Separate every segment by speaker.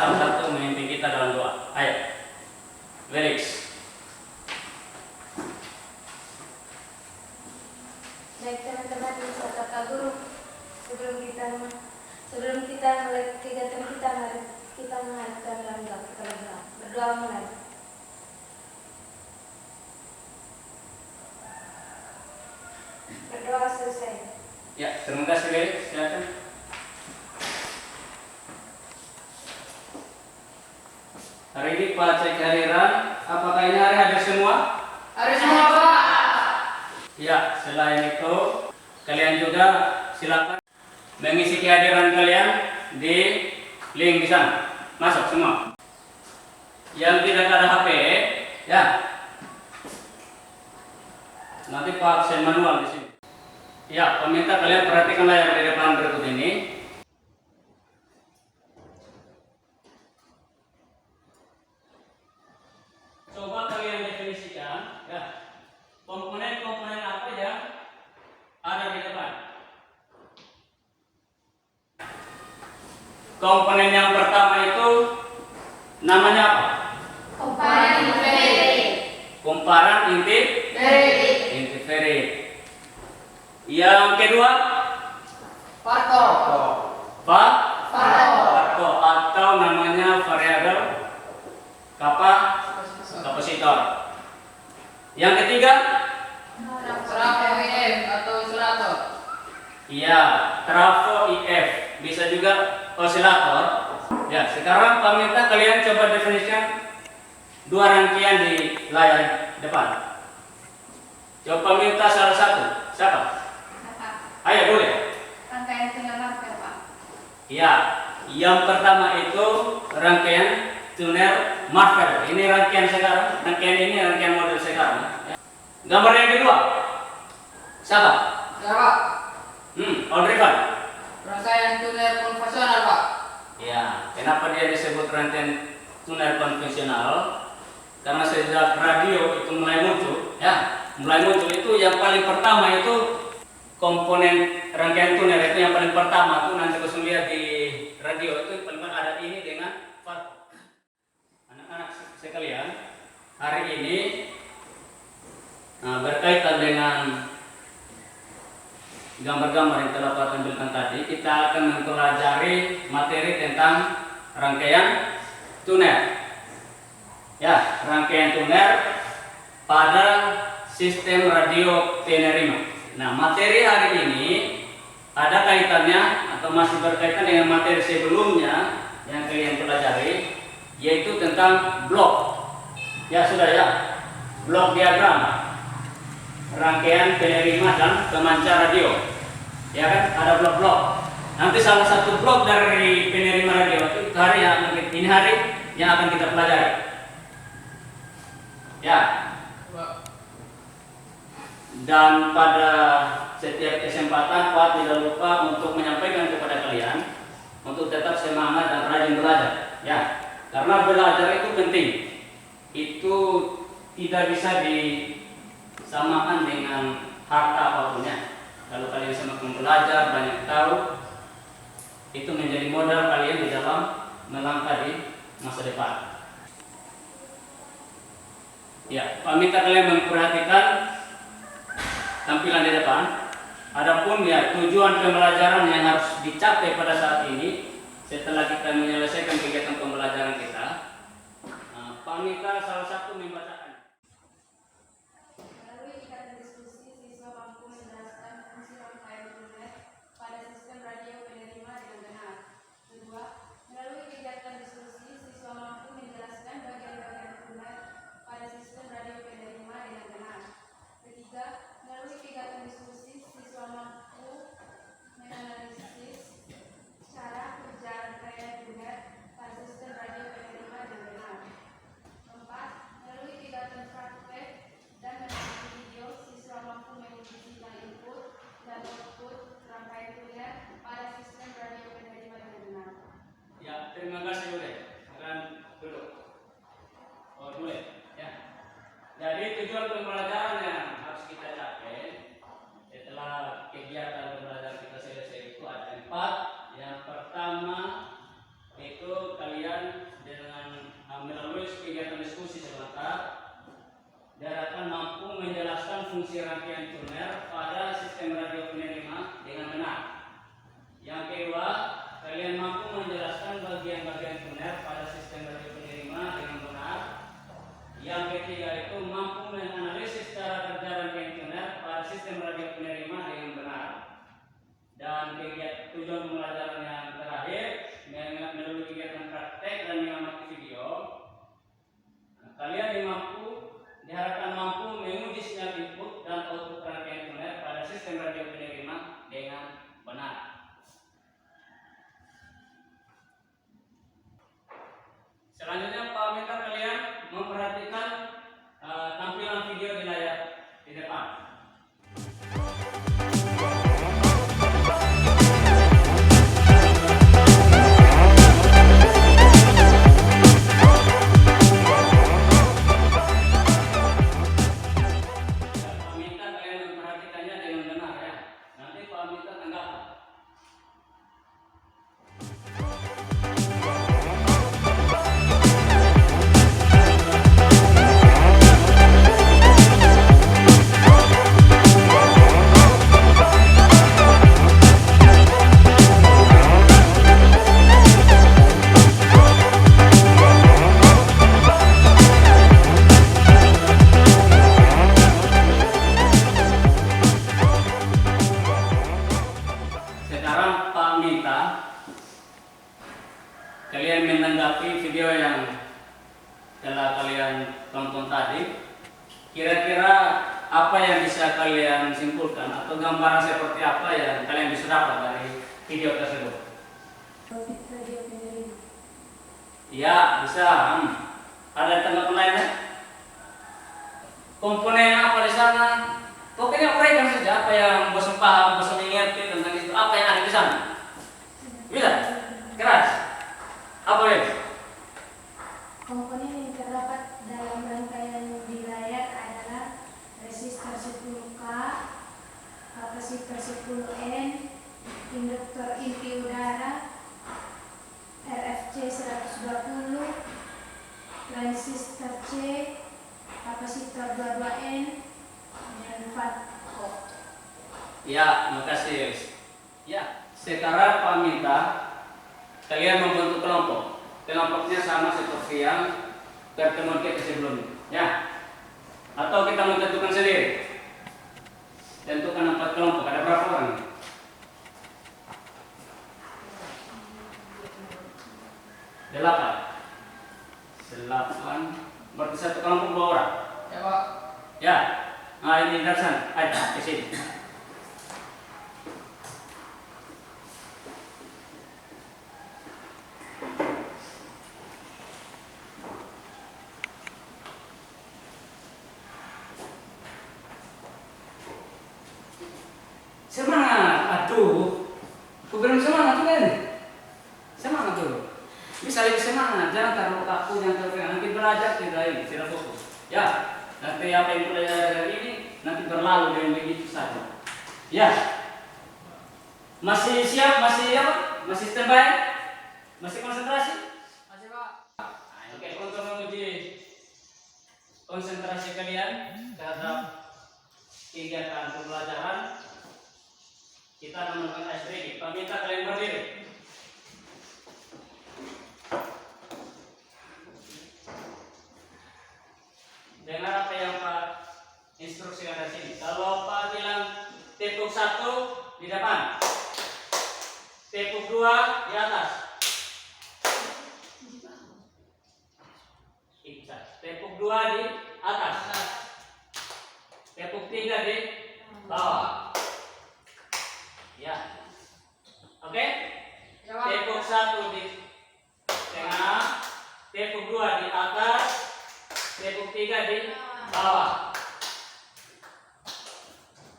Speaker 1: salah satu memimpin kita dalam doa. Ayo, Felix.
Speaker 2: Baik teman-teman, kata guru, sebelum kita mulai kegiatan kita, mari kita menghadapkan dalam doa. Kita berdoa mulai. Berdoa selesai.
Speaker 1: Ya, terima kasih Felix. Silakan. Hari ini Pak cek kehadiran. Apakah ini hari hadir semua?
Speaker 3: Hari semua, Pak.
Speaker 1: Ya, selain itu kalian juga silakan mengisi kehadiran kalian di link di sana. Masuk semua. Yang tidak ada HP, ya. Nanti Pak absen manual di sini. Ya, peminta kalian perhatikan layar di depan berikut ini. Coba kalian definisikan, ya, komponen-komponen apa yang ada di depan. Komponen yang pertama itu namanya apa?
Speaker 2: Komparan invertebrate.
Speaker 1: Komparan invertebrate. Yang kedua,
Speaker 3: Faktor.
Speaker 1: faktor atau namanya variabel kapasitor. Yang ketiga,
Speaker 3: Trafo IF atau oscillator.
Speaker 1: iya, trafo IF, bisa juga osilator. Ya, sekarang Pak minta kalian coba definisikan dua rangkaian di layar depan. Coba minta salah satu. Siapa? Ayo boleh.
Speaker 2: Rangkaian tuner marker, Pak.
Speaker 1: Iya, yang pertama itu rangkaian tuner marker. Ini rangkaian sekarang, rangkaian model sekarang. Gambar yang kedua, siapa?
Speaker 3: Ya, Pak.
Speaker 1: Audrivan.
Speaker 3: Rangkaian tuner konvensional, Pak.
Speaker 1: Ya, kenapa dia disebut rangkaian tuner konvensional? Karena sejak radio itu mulai muncul, itu yang paling pertama itu komponen rangkaian tuner itu yang paling pertama itu nanti kalian lihat di radio itu paling ada ini dengan faktor. Anak-anak sekalian, hari ini berkaitan dengan gambar-gambar yang telah Pak tampilkan tadi, kita akan mempelajari materi tentang rangkaian tuner. Ya, rangkaian tuner pada sistem radio penerima. Nah, materi hari ini ada kaitannya atau masih berkaitan dengan materi sebelumnya yang kalian pelajari, yaitu tentang blok. Ya sudah ya, blok diagram rangkaian penerima dan pemancar radio. Ya kan, ada blok-blok. Nanti salah satu blok dari penerima radio itu hari yang akan kita pelajari. Ya. Dan pada setiap kesempatan Pak tidak lupa untuk menyampaikan kepada kalian untuk tetap semangat dan rajin belajar, ya. Karena belajar itu penting. Itu tidak bisa disamakan dengan harta apapun ya. Kalau kalian semakin belajar, banyak tahu, itu menjadi modal kalian di dalam melangkah di masa depan. Ya, Pak minta kalian memperhatikan tampilan di depan. Adapun ya tujuan pembelajaran yang harus dicapai pada saat ini setelah kita menyelesaikan kegiatan pembelajaran kita, Pak minta salah satu membacakan.
Speaker 2: Melalui ikatan diskusi, siswa mampu menjelaskan fungsi rangkaian tuner pada sistem radio penerima dengan benar. Kedua, melalui kegiatan diskusi, siswa mampu menjelaskan bagian-bagian tuner pada sistem radio penerima dengan benar. Ketiga, melalui kegiatan diskusi, siswa mampu menganalisis cara kerja rangkaian tuner pada sistem radio penerima dengan benar. Keempat, melalui kegiatan
Speaker 1: pada sistem radio penerima dengan benar. Yang kedua, kalian mampu menjelaskan bagian-bagian tuner pada sistem radio penerima dengan benar. Yang ketiga itu mampu menganalisis cara kerja rangkaian tuner pada sistem radio penerima dengan benar. Dan tujuan pembelajaran yang terakhir melalui kegiatan praktek dan mengamati video. Kalian diharapkan mampu menguji sinyal input dan output rangkaian tuner pada sistem radio penerima dengan benar. Selanjutnya, Pak minta kalian memperhatikan tampilan video di layar di depan. Pak minta kalian memperhatikannya dengan benar ya. Nanti Pak minta tanggapan. Sekarang Pak minta kalian menanggapi video yang telah kalian tonton tadi. Kira-kira apa yang bisa kalian simpulkan atau gambaran seperti apa yang kalian bisa dapat dari video tersebut?
Speaker 2: Radio penerima.
Speaker 1: Ya, bisa. Ada tanggapan lainnya? Komponen apa di sana? Pokoknya uraikan saja apa yang bosan paham, bosan mengerti tentang itu, apa yang ada di sana. Bisa? Keras? Apa ya?
Speaker 2: Komponen yang terdapat dalam rangkaian di layar adalah resistor 10K, kapasitor 10N, induktor inti udara, RFC 120, transistor C, kapasitor 22N, dan FATCO.
Speaker 1: Ya, makasih. Ya, sekarang Pak minta kalian membentuk kelompok. Kelompoknya sama seperti yang pertemuan kita sebelumnya. Ya. Atau kita menentukan sendiri. Tentukan 4 kelompok. Ada berapa orang? 8. Berarti satu kelompok 2 orang.
Speaker 3: Ya, Pak.
Speaker 1: Ya. Nah, ini Darsan. Ayo, ke sini. Semangat, aduh, aku bilang semangat tuh kan, semangat tuh, bisa lebih semangat, jangan taruh kaku, jangan taruh nanti belajar tidak fokus, ya, nanti apa yang belajar hari ini nanti berlalu dengan begitu saja, ya, masih siap, masih apa, masih standby, masih konsentrasi,
Speaker 3: Masih, Pak.
Speaker 1: oke, untuk menguji konsentrasi kalian terhadap kegiatan pembelajaran. Kita akan melakukan SDG. Pak minta kalian berdiri. Dengar apa yang Pak instruksikan dari sini. Kalau Pak bilang tepuk 1 di depan, tepuk 2 di atas, tepuk 2 di atas, tepuk 3 di bawah. Ya, oke.
Speaker 3: Ya, Pak.
Speaker 1: Tepuk 1 di tengah, tepuk 2 di atas, tepuk 3 di bawah.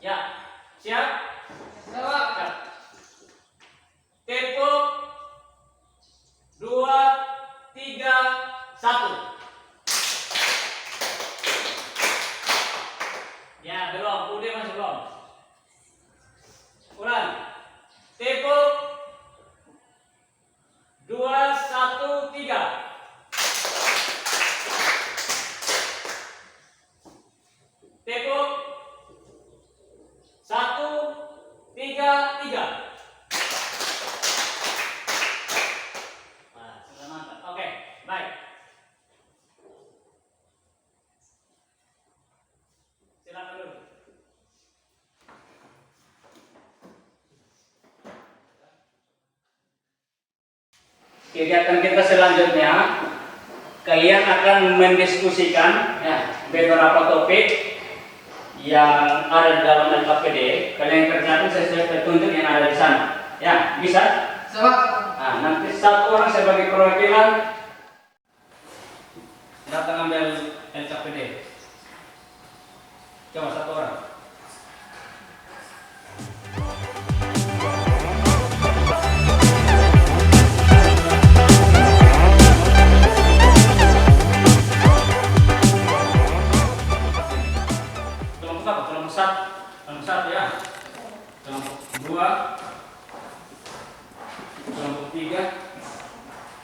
Speaker 1: Ya, siap?
Speaker 3: Ya, Pak.
Speaker 1: Siap. Tepuk 2, 3, 1. Ya, belum, udah masih belum. Ulang. Tepuk 2, 1, 3. Tepuk 1, 3, 3. Nah, sudah mantap. Oke, baik. Silakan dulu. Kegiatan kita selanjutnya, kalian akan mendiskusikan beberapa topik yang ada di dalam LKPD. Kalian kerjakan sesuai petunjuk yang ada di sana. Ya, bisa?
Speaker 3: Siap.
Speaker 1: Nah, nanti satu orang sebagai perwakilan datang ambil LKPD. Coba satu orang. Kelompok apa? Kelompok satu ya. Kelompok 2, kelompok 3,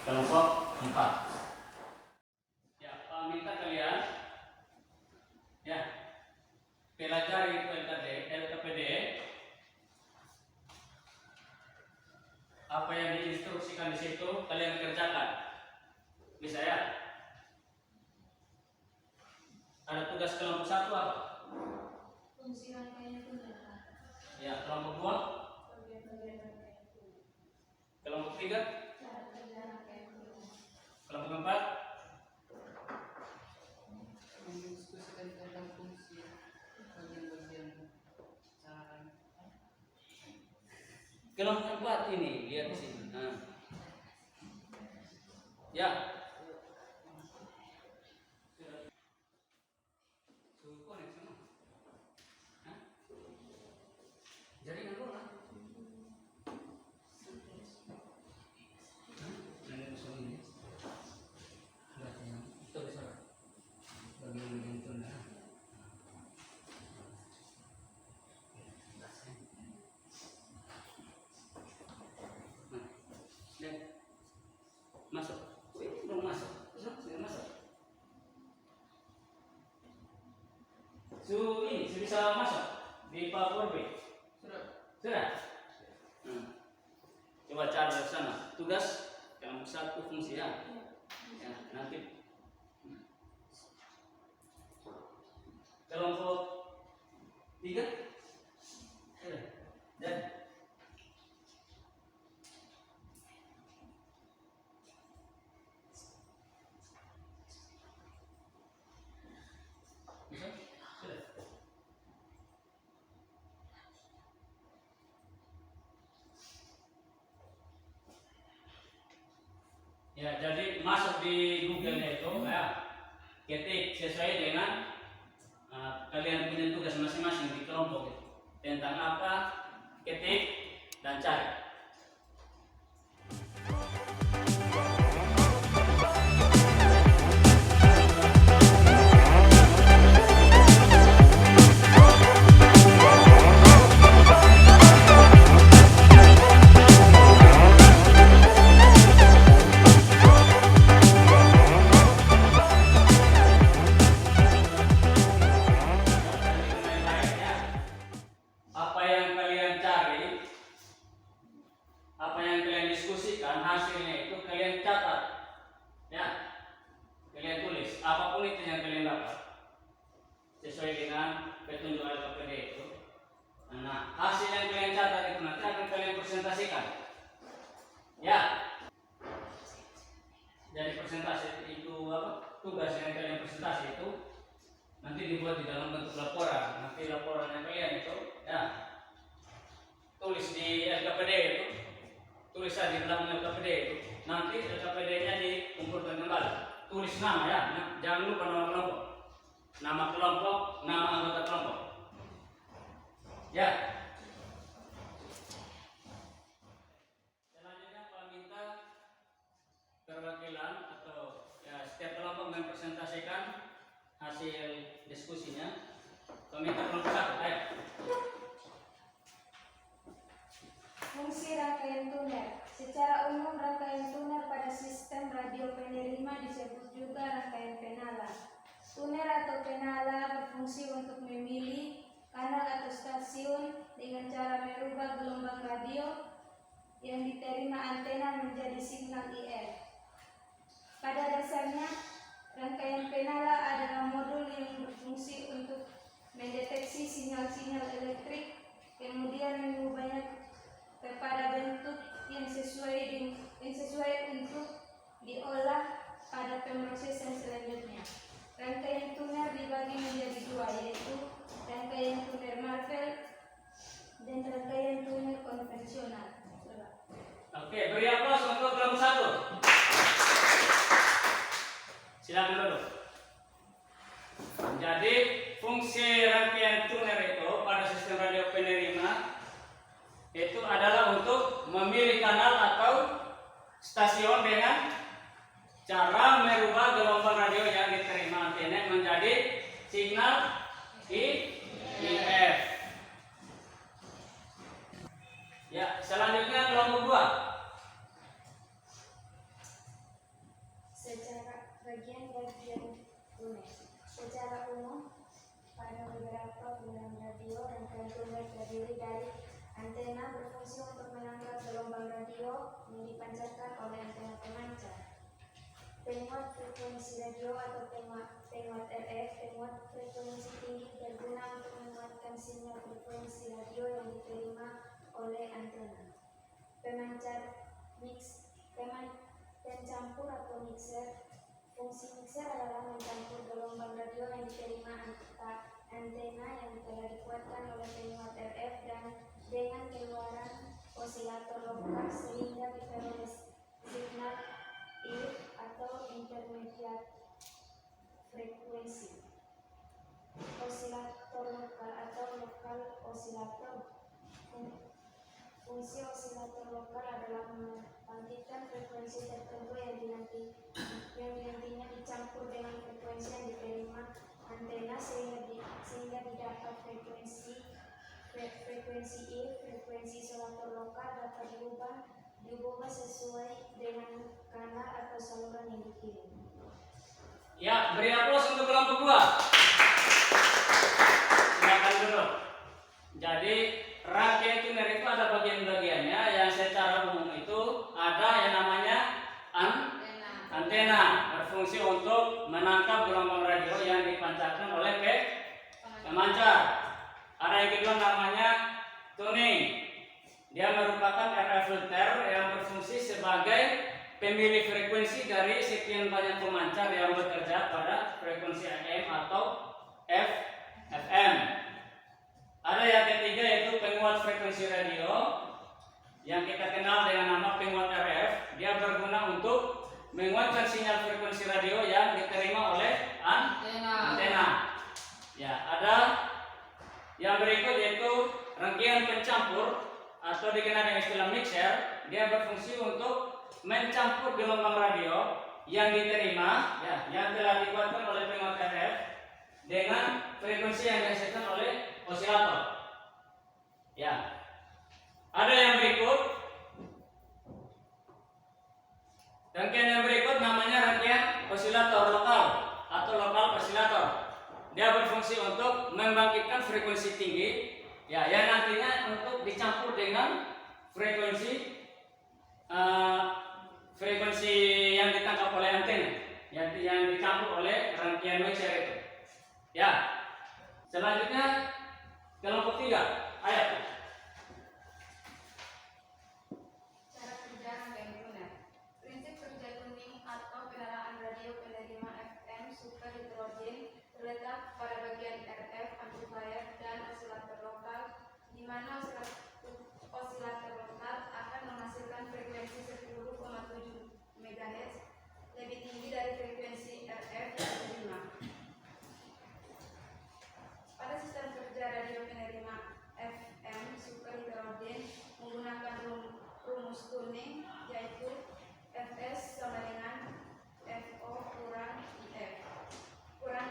Speaker 1: kelompok 4. Ya, Pak minta kalian ya pelajari LKPD, apa yang diinstruksikan di situ kalian kerjakan. Bisa ya? Ada tugas kelompok 1 apa?
Speaker 2: Fungsi rangkaian tuner.
Speaker 1: Ya, kelompok 2, kelompok 3,
Speaker 2: Cara kerja rangkaian tuner.
Speaker 1: kelompok 4,
Speaker 3: Mendiskusikan tentang fungsi bagian-bagian cara.
Speaker 1: kelompok 4 ini lihat di sini. Nah. Ya. Suhu konek semua. Hah? Jaringan bola. Hah? Ini musuh ini. Lihat yang itu di sana. Bagian itu nah. Nah, lihat. Masuk. Wih, belum masuk. Sudah masuk. Ini sudah bisa masuk di PowerPoint.
Speaker 3: Sudah.
Speaker 1: Sudah. Coba cari dari sana. Tugas kelompok 1 fungsi ya. Ya, nanti kelompok 3. Sudah. Dan bisa? Sudah. Ya, jadi masuk di Google-nya itu ya, ketik sesuai dengan kalian punya tugas masing-masing di kelompok itu. Tentang apa, ketik dan cari. Apa yang kalian cari, apa yang kalian diskusikan, hasilnya itu kalian catat, ya, kalian tulis. Apapun itu yang kalian dapat, sesuai dengan petunjuk LKPD itu. Nah, hasil yang kalian catat itu nanti akan kalian presentasikan, ya. Jadi presentasi itu apa? Tugas yang kalian presentasi itu nanti dibuat di dalam bentuk laporan. Nanti laporannya kalian itu ya tulis di LKPD itu, tulis saja di dalam LKPD itu. Nanti LKPD-nya dikumpulkan kembali. Tulis nama ya, jangan lupa nama kelompok, nama anggota kelompok. Ya. Selanjutnya Pak minta perwakilan atau ya setiap kelompok mempresentasikan hasil diskusinya. Minta kelompok 1, ayo.
Speaker 2: Fungsi rangkaian tuner. Secara umum rangkaian tuner pada sistem radio penerima disebut juga rangkaian penalar. Tuner atau penalar berfungsi untuk memilih kanal atau stasiun dengan cara merubah gelombang radio yang diterima antena menjadi signal IF. Pada dasarnya, rangkaian penala adalah modul yang berfungsi untuk mendeteksi sinyal-sinyal elektrik, kemudian mengubahnya kepada bentuk yang sesuai untuk diolah pada pemrosesan selanjutnya. Rangkaian tuner dibagi menjadi dua, yaitu rangkaian tuner Marvel dan rangkaian tuner konvensional.
Speaker 1: Oke, beri aplaus untuk kelompok 1. Silakan dulu. Jadi fungsi rangkaian tuner itu pada sistem radio penerima itu adalah untuk memilih kanal atau stasiun dengan cara merubah gelombang radio yang diterima antena menjadi signal IF. Ya, selanjutnya kelompok 2.
Speaker 2: Bagian tuner. Secara umum, pada beberapa penggunaan radio, rangkaian tuner terdiri dari antena berfungsi untuk menangkap gelombang radio yang dipancarkan oleh antena pemancar. Penguat frekuensi radio atau penguat RF, penguat frekuensi tinggi berguna untuk menguatkan sinyal frekuensi radio yang diterima oleh antena. Pencampur atau mixer. Fungsi mixer adalah mencampur gelombang radio yang diterima antena yang telah dikuatkan oleh penguat RF dan dengan keluaran osilator lokal sehingga diperoleh signal IF atau intermediate frekuensi. Osilator lokal atau lokal osilator. Fungsi osilator lokal adalah membangkitkan frekuensi tertentu yang nantinya dicampur dengan frekuensi yang diterima antena sehingga didapat frekuensi IF. Frekuensi osilator lokal dapat diubah sesuai dengan kanal atau saluran yang dikirim.
Speaker 1: Ya, beri aplaus untuk kelompok 2. Silakan dulu. Jadi rangkaian tuner itu ada bagian-bagiannya yang secara umum itu ada yang namanya antena berfungsi untuk menangkap gelombang radio yang dipancarkan oleh pemancar. Ada yang kedua namanya tuning. Dia merupakan RF filter yang berfungsi sebagai pemilih frekuensi dari sekian banyak pemancar yang bekerja pada frekuensi AM atau FM. Ada yang ketiga yaitu penguat frekuensi radio yang kita kenal dengan nama penguat RF. Dia berguna untuk menguatkan sinyal frekuensi radio yang diterima oleh antena. Ya, ada yang berikut yaitu rangkaian pencampur atau dikenal dengan istilah mixer. Dia berfungsi untuk mencampur gelombang radio yang diterima, ya, yang telah dikuatkan oleh penguat RF dengan frekuensi yang dihasilkan oleh osilator. Ya. Ada yang berikut. Rangkaian yang berikut namanya rangkaian osilator lokal atau lokal osilator. Dia berfungsi untuk membangkitkan frekuensi tinggi, ya, yang nantinya untuk dicampur dengan frekuensi yang ditangkap oleh antena, yang dicampur oleh rangkaian mixer itu. Ya. Selanjutnya kelompok 3. Ayo.
Speaker 2: Cara kerja rangkaian tuner. Prinsip kerja tuning atau penalaan radio penerima FM super heterogen terletak pada bagian RF, amplifier, dan osilator lokal, di mana osilator lokal akan menghasilkan frekuensi 10,7 MHz, lebih tinggi dari frekuensi RF yang diterima. Pada sistem kerja radio penerima FM super heterogen menggunakan rumus tuning, yaitu Fs sama dengan Fo kurang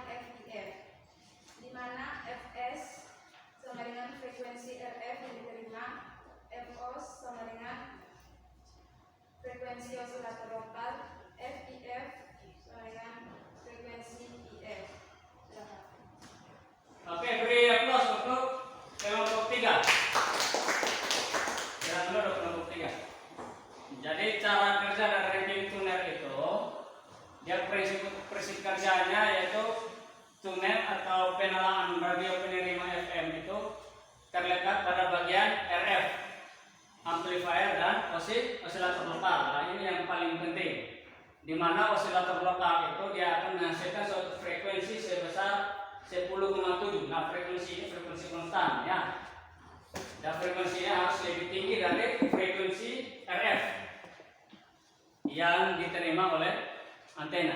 Speaker 2: FIF, di mana Fs sama dengan frekuensi RF yang diterima, Fo sama dengan frekuensi osilator lokal, FIF sama dengan frekuensi IF.
Speaker 1: Oke, beri aplaus untuk kelompok 3. Jadi cara kerja dari ranking tuner itu, dia prinsip kerjanya yaitu tuner atau penalaan radio penerima FM itu terletak pada bagian RF, amplifier dan osilator lokal. Nah, ini yang paling penting. Di mana osilator lokal itu dia akan menghasilkan suatu frekuensi sebesar 10,7. Nah, frekuensi ini frekuensi konstan ya. Dan frekuensinya harus lebih tinggi dari frekuensi RF yang diterima oleh antena.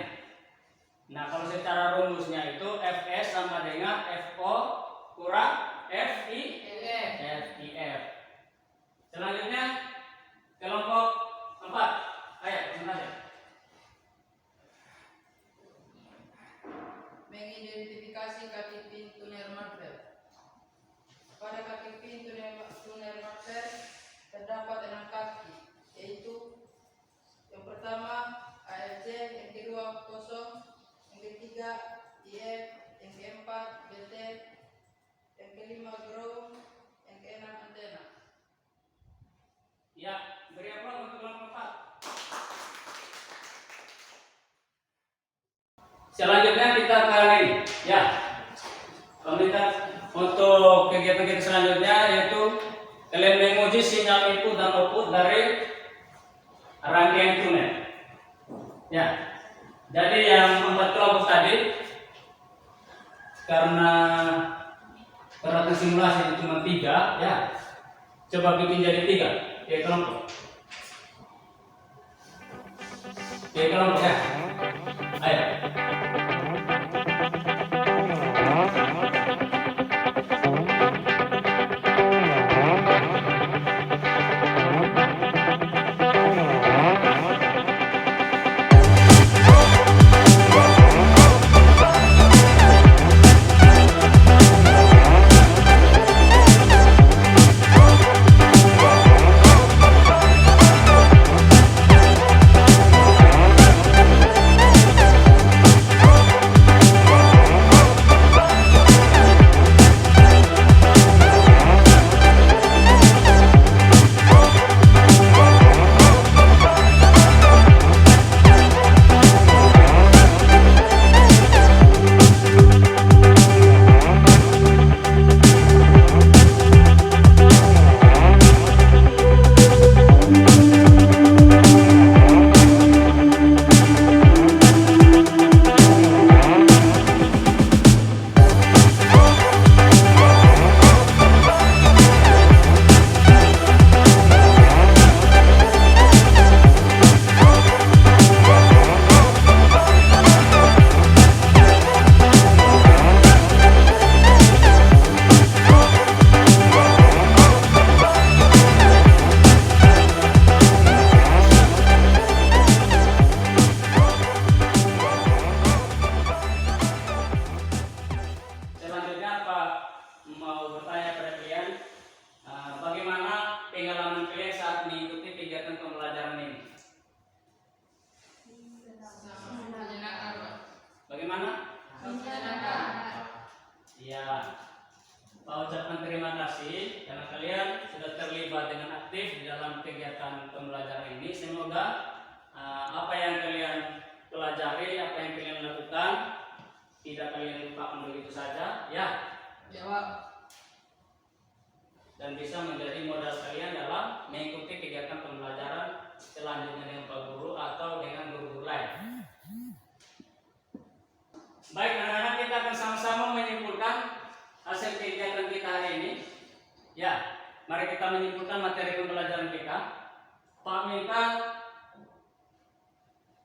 Speaker 1: Nah, kalau secara rumusnya itu Fs sama dengan Fo kurang FIF. Selanjutnya kelompok 4. Ayo, sebentar.
Speaker 3: Mengidentifikasi kaki pin tuner marker. Pada kaki pin tuner marker terdapat 6 kaki, yaitu yang pertama AFC, yang kedua kosong, yang ketiga IF, yang keempat BT, yang kelima ground, yang keenam antena.
Speaker 1: Ya, beri aplaus untuk kelompok 4. Selanjutnya kita ke ini. Ya. Pemerintah untuk kegiatan kita selanjutnya yaitu kalian menguji sinyal input dan output dari rangkaian tuner. Ya. Jadi yang 4 kelompok tadi karena peralatan simulasi itu cuma 3, ya. Coba bikin jadi 3 kelompok. 3 kelompok ya. Ayo. Pak ucapkan terima kasih karena kalian sudah terlibat dengan aktif di dalam kegiatan pembelajaran ini. Semoga apa yang kalian pelajari, apa yang kalian lakukan tidak kalian lupakan begitu saja, ya.
Speaker 3: Ya, Pak.
Speaker 1: Dan bisa menjadi modal kalian dalam mengikuti kegiatan pembelajaran selanjutnya dengan Pak Guru atau dengan guru-guru lain. Baik, anak-anak, kita akan sama-sama menyimpulkan hasil kegiatan kita hari ini. Ya, mari kita menyimpulkan materi pembelajaran kita. Pak minta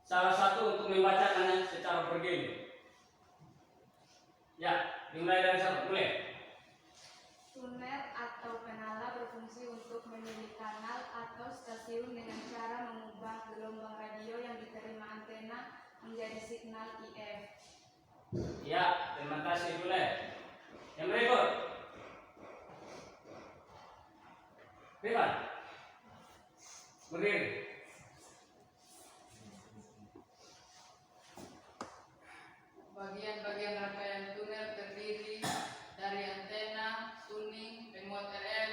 Speaker 1: salah satu untuk membacakannya secara berdiri. Ya, dimulai dari siapa? Boleh.
Speaker 2: Tuner atau penala berfungsi untuk memilih kanal atau stasiun dengan cara mengubah gelombang radio yang diterima antena menjadi signal IF.
Speaker 1: Ya, terima kasih. Boleh. Yang berikut. Rifan. Berdiri.
Speaker 3: Bagian-bagian rangkaian tuner terdiri dari antena, tuning, remote RF,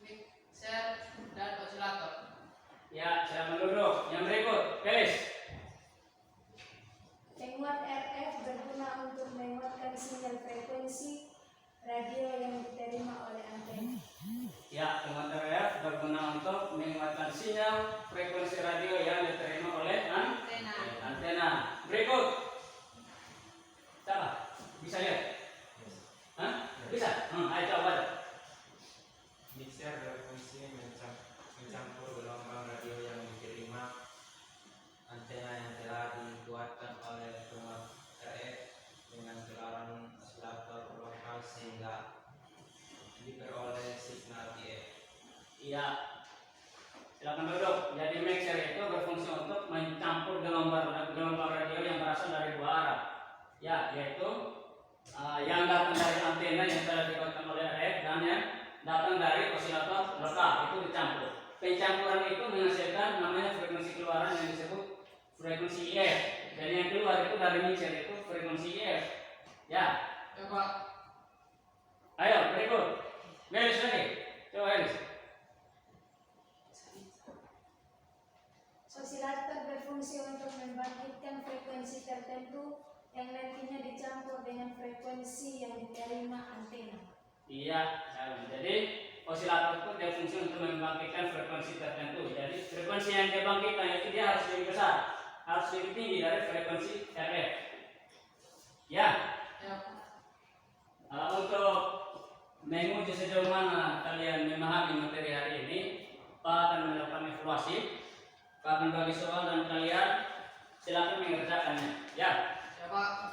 Speaker 3: mixer, dan osilator.
Speaker 1: Ya, silakan duduk. untuk menguatkan sinyal frekuensi radio yang diterima oleh antena. Berikut, siapa? Bisa lihat? Hah? Bisa? Ayo coba.
Speaker 4: Mixer berfungsi mencampur gelombang radio yang diterima antena yang telah dikuatkan oleh penguat RF dengan gelaran oscillator lokal sehingga diperoleh signal IF.
Speaker 1: Iya. Silakan duduk. Jadi mixer itu berfungsi untuk mencampur gelombang radio yang berasal dari dua arah. Ya, yaitu yang datang dari antena yang telah dikuatkan oleh RF dan yang datang dari osilator lokal, itu dicampur. Pencampuran itu menghasilkan namanya frekuensi keluaran yang disebut frekuensi IF. Dan yang keluar itu dari mixer itu frekuensi IF. Ya.
Speaker 3: Coba.
Speaker 1: Ayo berikut. Melis lagi. Coba Melis.
Speaker 2: Osilator berfungsi untuk membangkitkan frekuensi tertentu yang nantinya dicampur dengan frekuensi yang diterima antena.
Speaker 1: Iya, jadi osilator itu dia fungsi untuk membangkitkan frekuensi tertentu. Jadi frekuensi yang dia bangkitkan itu dia harus lebih besar, harus lebih tinggi dari frekuensi RF. Ya. Untuk menguji sejauh mana kalian memahami materi hari ini, Pak akan melakukan evaluasi. Pak akan bagi soal dan kalian silakan mengerjakannya. Ya.
Speaker 3: Coba.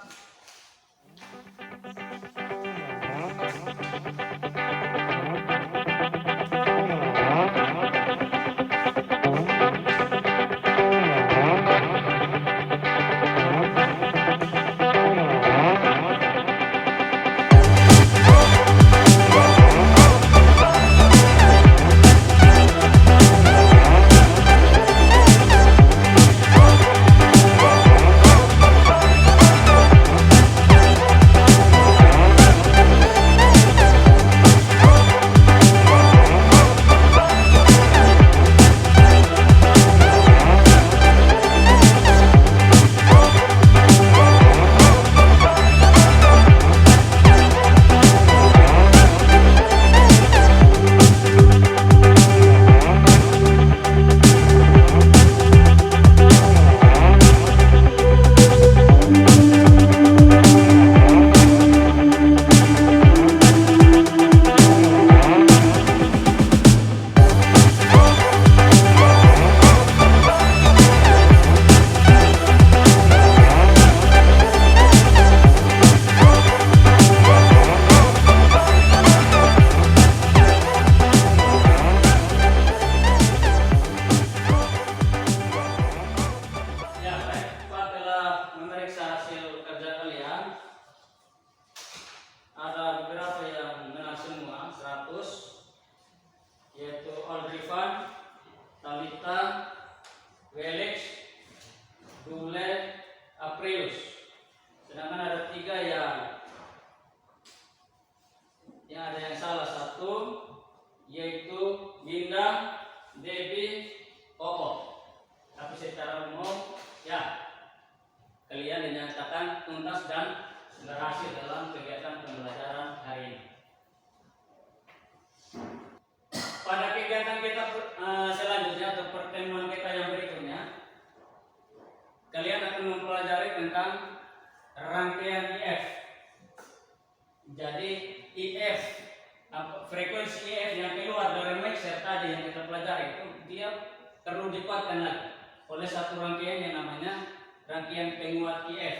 Speaker 1: Frekuensi IF yang keluar dari mixer tadi yang kita pelajari itu dia perlu dikuatkan lagi oleh satu rangkaian yang namanya rangkaian penguat IF.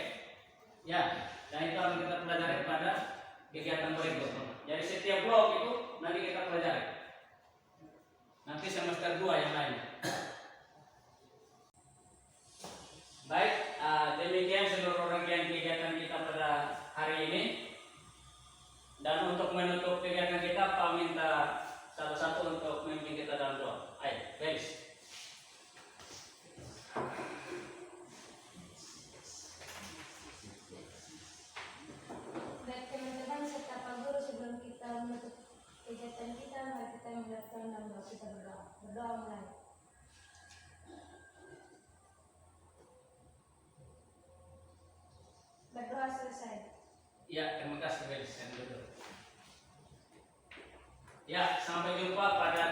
Speaker 1: Ya, dan itu akan kita pelajari pada kegiatan berikutnya. Jadi setiap blok itu nanti kita pelajari. Nanti semester 2 yang lain. Baik, demikian seluruh rangkaian kegiatan kita pada hari ini. Dan untuk menutup kegiatan kita, Pak minta salah satu untuk memimpin kita dalam doa. Ayo, Felis.
Speaker 2: Baik teman-teman serta Pak Guru, sebelum kita menutup kegiatan kita, mari kita melakukan dalam doa. Kita berdoa. Berdoa mulai. Berdoa selesai.
Speaker 1: Ya, terima kasih Felis. Ya, sampai jumpa pada